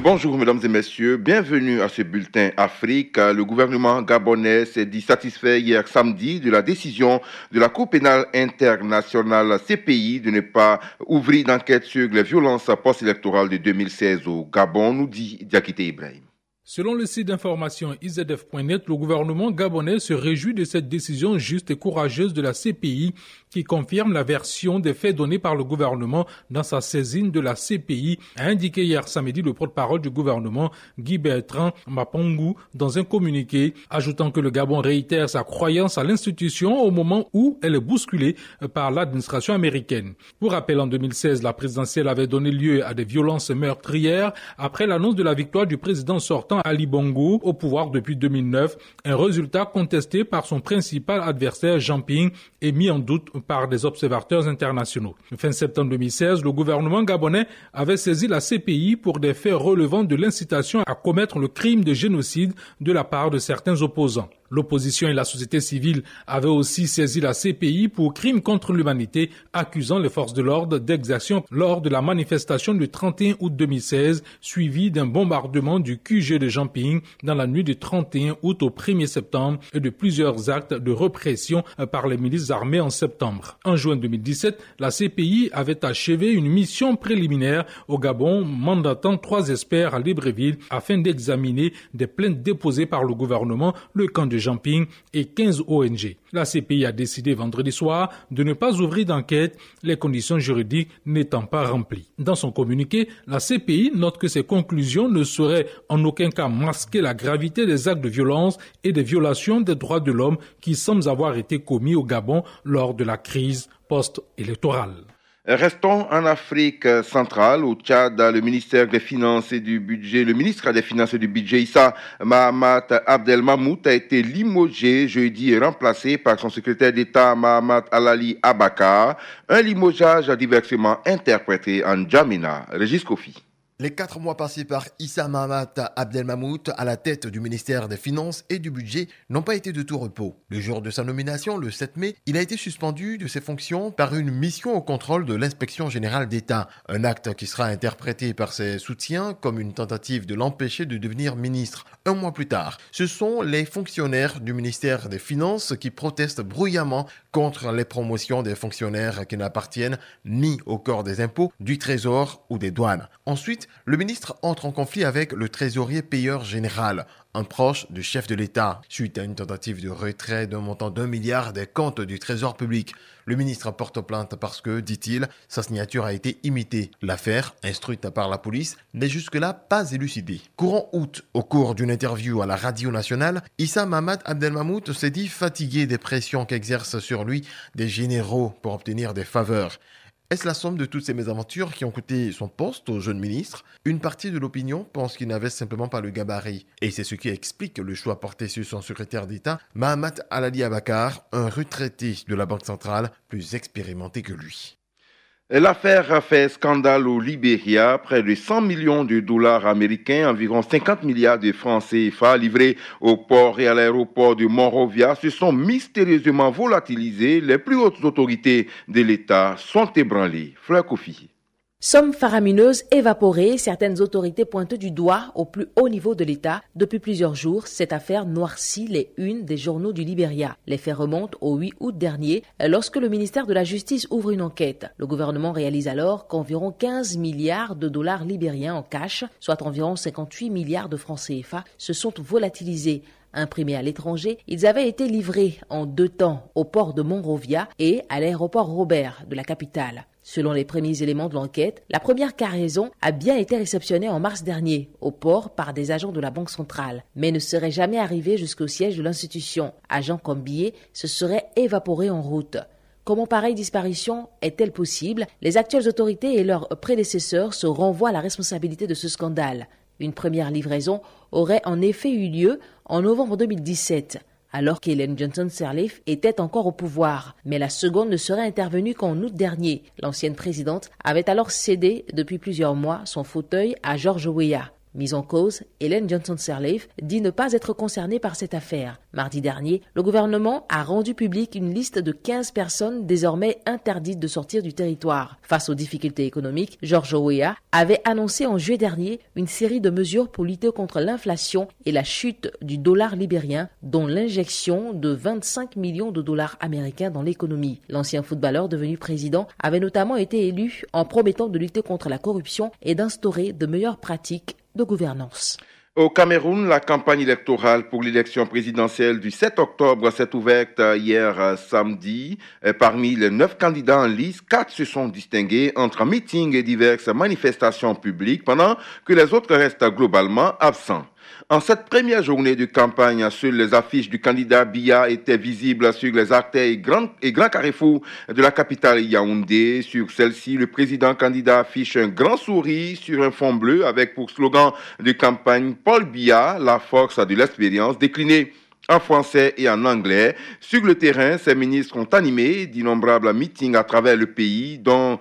Bonjour mesdames et messieurs, bienvenue à ce bulletin Afrique. Le gouvernement gabonais s'est dit satisfait hier samedi de la décision de la Cour pénale internationale CPI de ne pas ouvrir d'enquête sur les violences post-électorales de 2016 au Gabon, nous dit Diakité Ibrahim. Selon le site d'information izf.net, le gouvernement gabonais se réjouit de cette décision juste et courageuse de la CPI qui confirme la version des faits donnés par le gouvernement dans sa saisine de la CPI, a indiqué hier samedi le porte-parole du gouvernement Guy Bertrand Mapongou dans un communiqué, ajoutant que le Gabon réitère sa croyance à l'institution au moment où elle est bousculée par l'administration américaine. Pour rappel, en 2016, la présidentielle avait donné lieu à des violences meurtrières après l'annonce de la victoire du président sortant Ali Bongo au pouvoir depuis 2009, un résultat contesté par son principal adversaire Jean Ping et mis en doute par des observateurs internationaux. Fin septembre 2016, le gouvernement gabonais avait saisi la CPI pour des faits relevant de l'incitation à commettre le crime de génocide de la part de certains opposants. L'opposition et la société civile avaient aussi saisi la CPI pour crimes contre l'humanité, accusant les forces de l'ordre d'exaction lors de la manifestation du 31 août 2016, suivie d'un bombardement du QG de Jean Ping dans la nuit du 31 août au 1er septembre et de plusieurs actes de répression par les milices armées en septembre. En juin 2017, la CPI avait achevé une mission préliminaire au Gabon, mandatant 3 experts à Libreville afin d'examiner des plaintes déposées par le gouvernement, le camp de Jean Ping et 15 ONG. La CPI a décidé vendredi soir de ne pas ouvrir d'enquête, les conditions juridiques n'étant pas remplies. Dans son communiqué, la CPI note que ses conclusions ne sauraient en aucun cas masquer la gravité des actes de violence et des violations des droits de l'homme qui semblent avoir été commis au Gabon lors de la crise post-électorale. Restons en Afrique centrale, au Tchad, le ministère des Finances et du Budget, le ministre des Finances et du Budget, Issa Mahamat Abdelmamout, a été limogé jeudi et remplacé par son secrétaire d'État Mahamat Alali Abakar, un limogeage diversement interprété en Djamena. Régis Kofi. Les 4 mois passés par Issa Mahamat Abdelmamout à la tête du ministère des Finances et du Budget n'ont pas été de tout repos. Le jour de sa nomination, le 7 mai, il a été suspendu de ses fonctions par une mission au contrôle de l'Inspection générale d'État. Un acte qui sera interprété par ses soutiens comme une tentative de l'empêcher de devenir ministre. Un mois plus tard, ce sont les fonctionnaires du ministère des Finances qui protestent bruyamment contre les promotions des fonctionnaires qui n'appartiennent ni au corps des impôts, du trésor ou des douanes. Ensuite, le ministre entre en conflit avec le trésorier payeur général, un proche du chef de l'État, suite à une tentative de retrait d'un montant d'1 milliard des comptes du trésor public. Le ministre porte plainte parce que, dit-il, sa signature a été imitée. L'affaire, instruite par la police, n'est jusque-là pas élucidée. Courant août, au cours d'une interview à la radio nationale, Issa Mahamat Abdelmamout s'est dit fatigué des pressions qu'exercent sur lui des généraux pour obtenir des faveurs. Est-ce la somme de toutes ces mésaventures qui ont coûté son poste au jeune ministre? Une partie de l'opinion pense qu'il n'avait simplement pas le gabarit. Et c'est ce qui explique le choix porté sur son secrétaire d'État, Mahamat Alali Abakar, un retraité de la Banque centrale plus expérimenté que lui. L'affaire a fait scandale au Libéria. Près de 100 millions de dollars américains, environ 50 milliards de francs CFA livrés au port et à l'aéroport de Monrovia se sont mystérieusement volatilisés. Les plus hautes autorités de l'État sont ébranlées. Fleur Kofi. Somme faramineuse évaporée, certaines autorités pointent du doigt au plus haut niveau de l'État. Depuis plusieurs jours, cette affaire noircit les unes des journaux du Libéria. Les faits remontent au 8 août dernier, lorsque le ministère de la Justice ouvre une enquête. Le gouvernement réalise alors qu'environ 15 milliards de dollars libériens en cash, soit environ 58 milliards de francs CFA, se sont volatilisés. Imprimés à l'étranger, ils avaient été livrés en 2 temps au port de Monrovia et à l'aéroport Robert de la capitale. Selon les premiers éléments de l'enquête, la première cargaison a bien été réceptionnée en mars dernier au port par des agents de la Banque centrale, mais ne serait jamais arrivée jusqu'au siège de l'institution. Agents comme billets se seraient évaporés en route. Comment pareille disparition est-elle possible? Les actuelles autorités et leurs prédécesseurs se renvoient à la responsabilité de ce scandale. Une première livraison aurait en effet eu lieu en novembre 2017. Alors qu'Ellen Johnson-Sirleaf était encore au pouvoir. Mais la seconde ne serait intervenue qu'en août dernier. L'ancienne présidente avait alors cédé depuis plusieurs mois son fauteuil à George Weah. Mise en cause, Hélène Johnson-Sirleaf dit ne pas être concernée par cette affaire. Mardi dernier, le gouvernement a rendu public une liste de 15 personnes désormais interdites de sortir du territoire. Face aux difficultés économiques, George Weah avait annoncé en juillet dernier une série de mesures pour lutter contre l'inflation et la chute du dollar libérien, dont l'injection de 25 millions de dollars américains dans l'économie. L'ancien footballeur devenu président avait notamment été élu en promettant de lutter contre la corruption et d'instaurer de meilleures pratiques de gouvernance. Au Cameroun, la campagne électorale pour l'élection présidentielle du 7 octobre s'est ouverte hier samedi. Parmi les 9 candidats en lice, 4 se sont distingués entre meetings et diverses manifestations publiques, pendant que les autres restent globalement absents. En cette première journée de campagne, seules les affiches du candidat Biya étaient visibles sur les artères et grands carrefours de la capitale Yaoundé. Sur celle-ci, le président candidat affiche un grand sourire sur un fond bleu avec pour slogan de campagne Paul Biya, la force de l'expérience, décliné en français et en anglais. Sur le terrain, ces ministres ont animé d'innombrables meetings à travers le pays, dont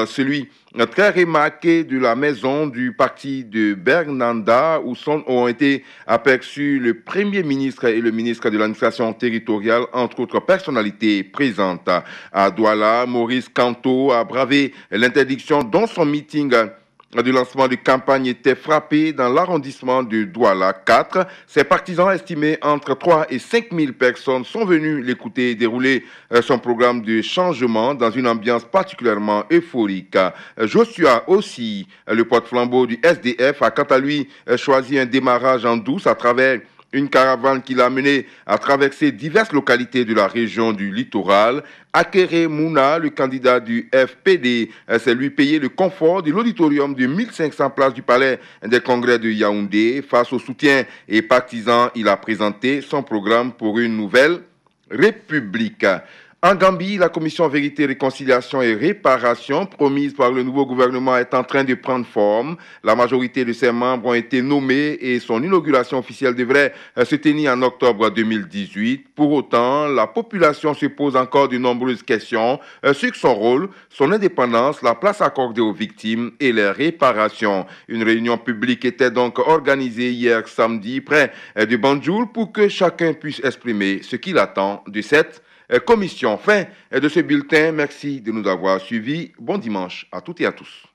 celui très remarqué de la maison du parti de Bernanda, où ont été aperçus le Premier ministre et le ministre de l'administration territoriale, entre autres personnalités présentes. À Douala, Maurice Kanto a bravé l'interdiction dont son meeting du lancement de campagne était frappé dans l'arrondissement de Douala 4. Ses partisans estimés entre 3 et 5 000 personnes sont venus l'écouter et dérouler son programme de changement dans une ambiance particulièrement euphorique. Joshua aussi, le porte-flambeau du SDF, a quant à lui choisi un démarrage en douce à travers une caravane qui l'a mené à traverser diverses localités de la région du littoral. Akere Mouna, le candidat du FPD, s'est lui payé le confort de l'auditorium de 1500 places du palais des congrès de Yaoundé. Face au soutien et partisans, il a présenté son programme pour une nouvelle république. En Gambie, la commission Vérité, Réconciliation et Réparation promise par le nouveau gouvernement est en train de prendre forme. La majorité de ses membres ont été nommés et son inauguration officielle devrait se tenir en octobre 2018. Pour autant, la population se pose encore de nombreuses questions sur son rôle, son indépendance, la place accordée aux victimes et les réparations. Une réunion publique était donc organisée hier samedi près de Banjul pour que chacun puisse exprimer ce qu'il attend de cette commission. Fin de ce bulletin. Merci de nous avoir suivis. Bon dimanche à toutes et à tous.